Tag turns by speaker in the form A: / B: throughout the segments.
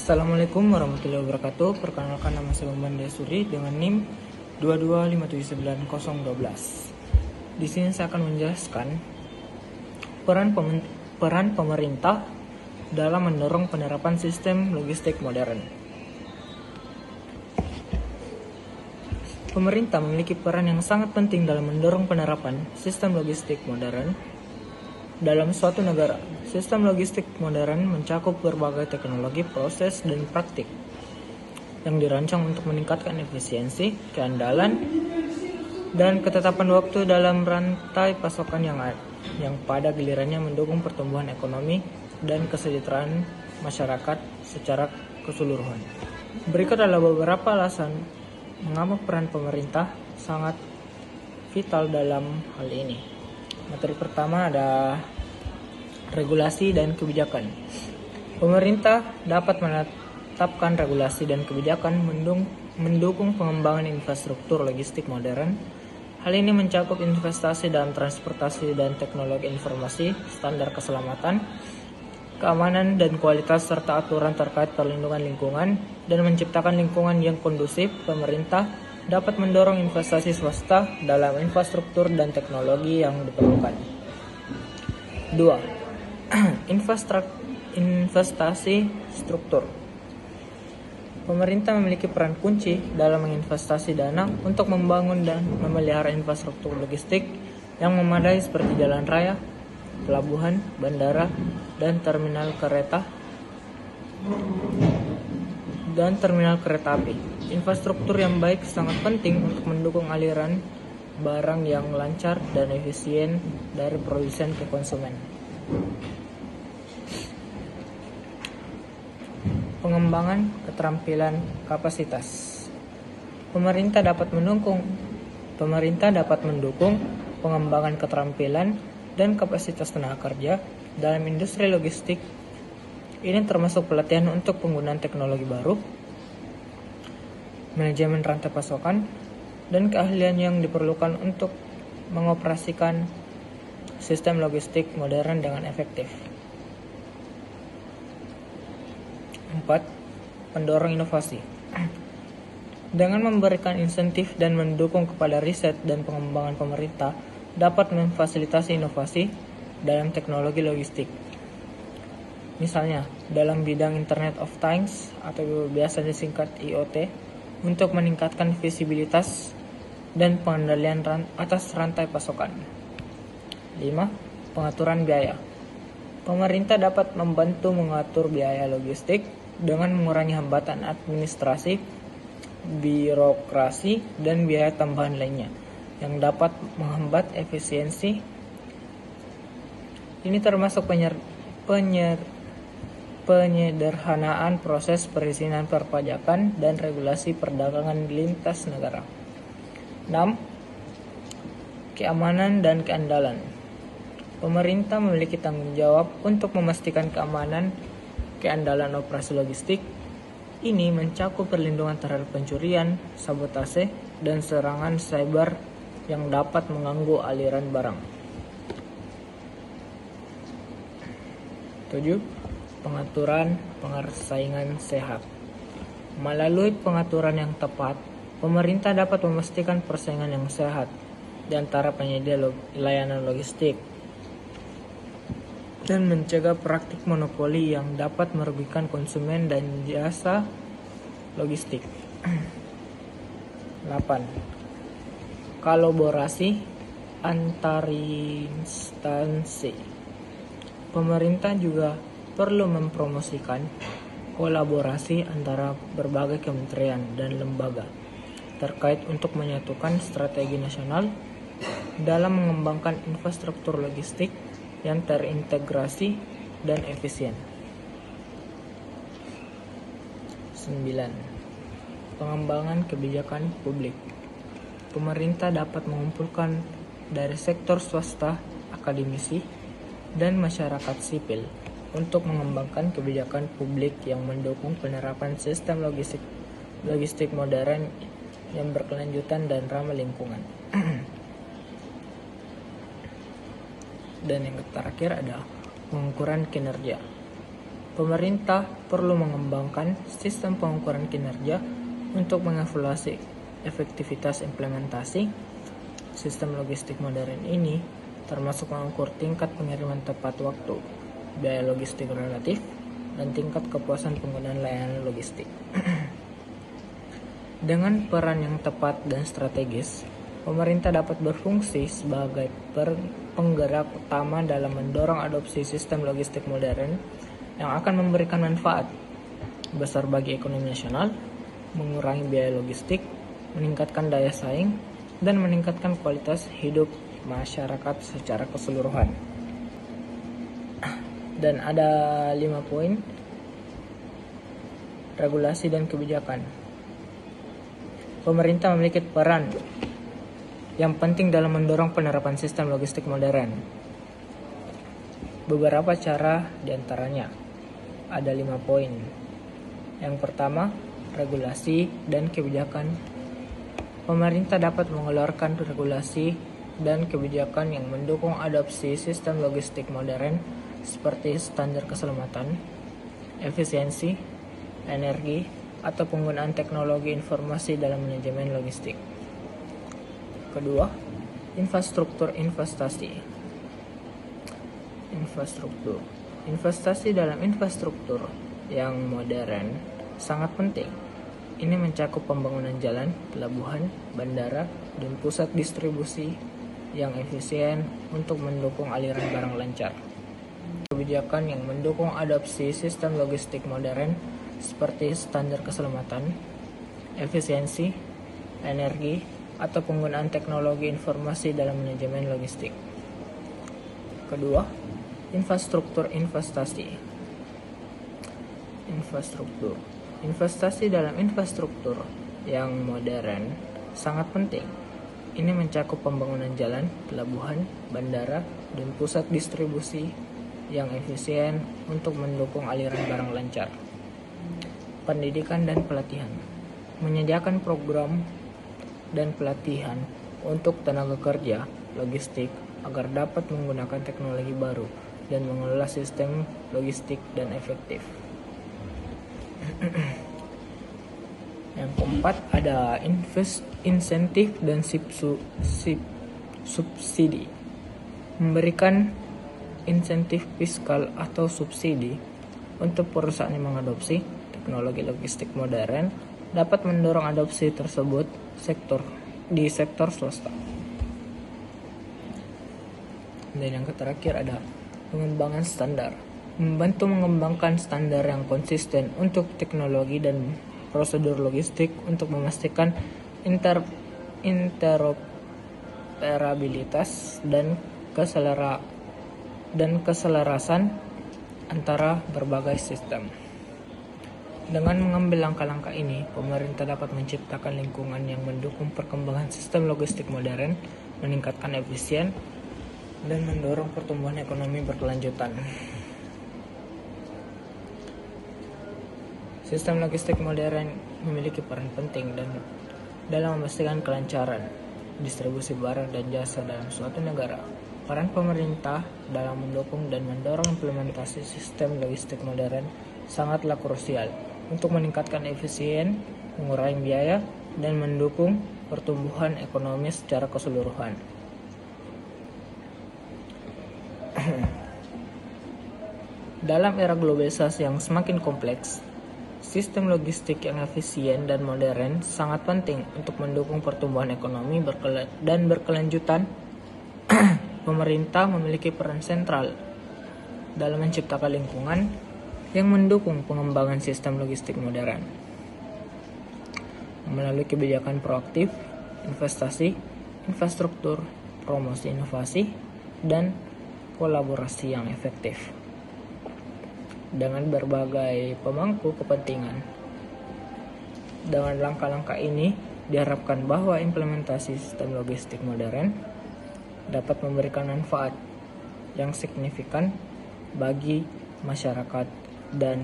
A: Assalamualaikum warahmatullahi wabarakatuh. Perkenalkan, nama saya Bambang Desuri dengan NIM 225790012. Di sini saya akan menjelaskan peran pemerintah dalam mendorong penerapan sistem logistik modern. Pemerintah memiliki peran yang sangat penting dalam mendorong penerapan sistem logistik modern dalam suatu negara. Sistem logistik modern mencakup berbagai teknologi, proses, dan praktik yang dirancang untuk meningkatkan efisiensi, keandalan, dan ketetapan waktu dalam rantai pasokan yang pada gilirannya mendukung pertumbuhan ekonomi dan kesejahteraan masyarakat secara keseluruhan. Berikut adalah beberapa alasan mengapa peran pemerintah sangat vital dalam hal ini. Materi pertama ada regulasi dan kebijakan. Pemerintah dapat menetapkan regulasi dan kebijakan mendukung pengembangan infrastruktur logistik modern. Hal ini mencakup investasi dalam transportasi dan teknologi informasi, standar keselamatan, keamanan dan kualitas, serta aturan terkait perlindungan lingkungan, dan menciptakan lingkungan yang kondusif. Pemerintah dapat mendorong investasi swasta dalam infrastruktur dan teknologi yang diperlukan. 2. Investasi struktur. Pemerintah memiliki peran kunci dalam menginvestasi dana untuk membangun dan memelihara infrastruktur logistik yang memadai seperti jalan raya, pelabuhan, bandara, dan terminal kereta api. Infrastruktur yang baik sangat penting untuk mendukung aliran barang yang lancar dan efisien dari produsen ke konsumen. Pengembangan keterampilan kapasitas. Pemerintah dapat mendukung pengembangan keterampilan dan kapasitas tenaga kerja dalam industri logistik. Ini termasuk pelatihan untuk penggunaan teknologi baru, manajemen rantai pasokan, dan keahlian yang diperlukan untuk mengoperasikan sistem logistik modern dengan efektif. 4. Pendorong inovasi. Dengan memberikan insentif dan mendukung kepada riset dan pengembangan, pemerintah dapat memfasilitasi inovasi dalam teknologi logistik. Misalnya, dalam bidang Internet of Things atau biasa disingkat IoT, untuk meningkatkan visibilitas dan pengendalian atas rantai pasokan. 5. Pengaturan biaya. Pemerintah dapat membantu mengatur biaya logistik dengan mengurangi hambatan administrasi, birokrasi, dan biaya tambahan lainnya yang dapat menghambat efisiensi. Ini termasuk penyederhanaan proses perizinan perpajakan dan regulasi perdagangan lintas negara. 6. Keamanan dan keandalan. Pemerintah memiliki tanggung jawab untuk memastikan keandalan operasi logistik. Ini mencakup perlindungan terhadap pencurian, sabotase, dan serangan cyber yang dapat mengganggu aliran barang. 7. Pengaturan persaingan sehat. Melalui pengaturan yang tepat, pemerintah dapat memastikan persaingan yang sehat di antara penyedia layanan logistik dan mencegah praktik monopoli yang dapat merugikan konsumen dan jasa logistik. 8. Kolaborasi antar instansi. Pemerintah juga perlu mempromosikan kolaborasi antara berbagai kementerian dan lembaga terkait untuk menyatukan strategi nasional dalam mengembangkan infrastruktur logistik yang terintegrasi dan efisien. 9. Pengembangan kebijakan publik. Pemerintah dapat mengumpulkan dari sektor swasta, akademisi, dan masyarakat sipil untuk mengembangkan kebijakan publik yang mendukung penerapan sistem logistik modern yang berkelanjutan dan ramah lingkungan. Dan yang terakhir ada pengukuran kinerja. Pemerintah perlu mengembangkan sistem pengukuran kinerja untuk mengevaluasi efektivitas implementasi sistem logistik modern ini, termasuk mengukur tingkat pengiriman tepat waktu, biaya logistik relatif, dan tingkat kepuasan penggunaan layanan logistik. Dengan peran yang tepat dan strategis, pemerintah dapat berfungsi sebagai penggerak utama dalam mendorong adopsi sistem logistik modern yang akan memberikan manfaat besar bagi ekonomi nasional, mengurangi biaya logistik, meningkatkan daya saing, dan meningkatkan kualitas hidup masyarakat secara keseluruhan. Dan ada 5 poin. Regulasi dan kebijakan. Pemerintah memiliki peran yang penting dalam mendorong penerapan sistem logistik modern. Beberapa cara diantaranya. Ada 5 poin. Yang pertama, regulasi dan kebijakan. Pemerintah dapat mengeluarkan regulasi dan kebijakan yang mendukung adopsi sistem logistik modern seperti standar keselamatan, efisiensi, energi, atau penggunaan teknologi informasi dalam manajemen logistik. Kedua, infrastruktur investasi. Investasi dalam infrastruktur yang modern sangat penting. Ini mencakup pembangunan jalan, pelabuhan, bandara, dan pusat distribusi yang efisien untuk mendukung aliran barang lancar. Kebijakan yang mendukung adopsi sistem logistik modern seperti standar keselamatan, efisiensi, energi, atau penggunaan teknologi informasi dalam manajemen logistik. Kedua, infrastruktur investasi. Investasi dalam infrastruktur yang modern sangat penting. Ini mencakup pembangunan jalan, pelabuhan, bandara, dan pusat distribusi yang efisien untuk mendukung aliran barang lancar. Pendidikan dan pelatihan. Menyediakan program dan pelatihan untuk tenaga kerja logistik agar dapat menggunakan teknologi baru dan mengelola sistem logistik dan efektif. Yang keempat ada insentif dan subsidi. Memberikan insentif fiskal atau subsidi untuk perusahaan yang mengadopsi teknologi logistik modern dapat mendorong adopsi tersebut di sektor swasta. Dan yang terakhir ada pengembangan standar. Membantu mengembangkan standar yang konsisten untuk teknologi dan prosedur logistik untuk memastikan interoperabilitas dan keselarasan antara berbagai sistem. Dengan mengambil langkah-langkah ini, pemerintah dapat menciptakan lingkungan yang mendukung perkembangan sistem logistik modern, meningkatkan efisien, dan mendorong pertumbuhan ekonomi berkelanjutan. Sistem logistik modern memiliki peran penting dalam memastikan kelancaran distribusi barang dan jasa dalam suatu negara. Peran pemerintah dalam mendukung dan mendorong implementasi sistem logistik modern sangatlah krusial untuk meningkatkan efisien, mengurangi biaya, dan mendukung pertumbuhan ekonomi secara keseluruhan. Dalam era globalisasi yang semakin kompleks, sistem logistik yang efisien dan modern sangat penting untuk mendukung pertumbuhan ekonomi dan berkelanjutan. Pemerintah memiliki peran sentral dalam menciptakan lingkungan yang mendukung pengembangan sistem logistik modern melalui kebijakan proaktif, investasi, infrastruktur, promosi inovasi, dan kolaborasi yang efektif dengan berbagai pemangku kepentingan. Dengan langkah-langkah ini diharapkan bahwa implementasi sistem logistik modern dapat memberikan manfaat yang signifikan bagi masyarakat dan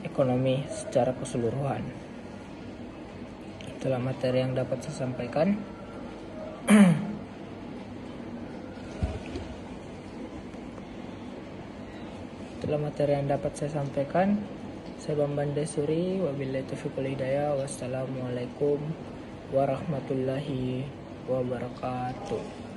A: ekonomi secara keseluruhan. Itulah materi yang dapat saya sampaikan. adalah materi yang dapat saya sampaikan. Saya Bambang Desuri, wabillahi taufiq wal hidayah. Wassalamualaikum warahmatullahi wabarakatuh.